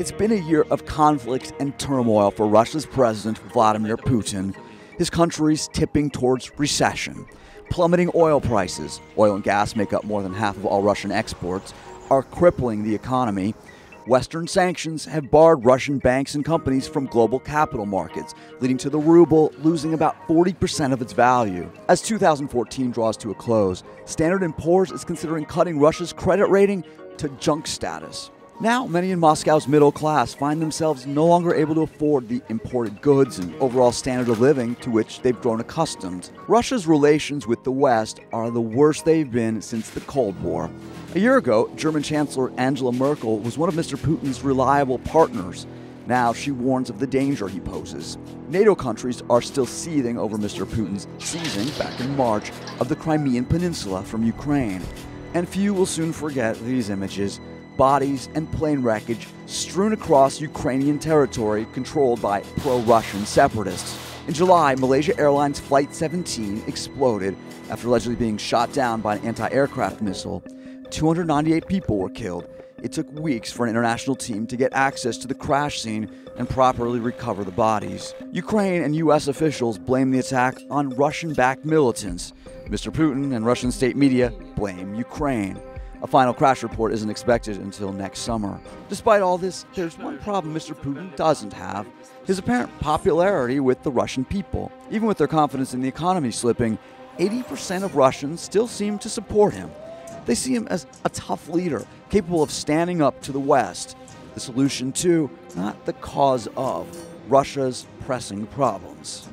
It's been a year of conflict and turmoil for Russia's President Vladimir Putin. His country's tipping towards recession. Plummeting oil prices, oil and gas make up more than half of all Russian exports, are crippling the economy. Western sanctions have barred Russian banks and companies from global capital markets, leading to the ruble losing about 40% of its value. As 2014 draws to a close, Standard & Poor's is considering cutting Russia's credit rating to junk status. Now, many in Moscow's middle class find themselves no longer able to afford the imported goods and overall standard of living to which they've grown accustomed. Russia's relations with the West are the worst they've been since the Cold War. A year ago, German Chancellor Angela Merkel was one of Mr. Putin's reliable partners. Now she warns of the danger he poses. NATO countries are still seething over Mr. Putin's seizing, back in March, of the Crimean Peninsula from Ukraine. And few will soon forget these images. Bodies and plane wreckage strewn across Ukrainian territory controlled by pro-Russian separatists. In July, Malaysia Airlines Flight 17 exploded after allegedly being shot down by an anti-aircraft missile. 298 people were killed. It took weeks for an international team to get access to the crash scene and properly recover the bodies. Ukraine and U.S. officials blame the attack on Russian-backed militants. Mr. Putin and Russian state media blame Ukraine. A final crash report isn't expected until next summer. Despite all this, there's one problem Mr. Putin doesn't have: his apparent popularity with the Russian people. Even with their confidence in the economy slipping, 80% of Russians still seem to support him. They see him as a tough leader, capable of standing up to the West. The solution to, not the cause of, Russia's pressing problems.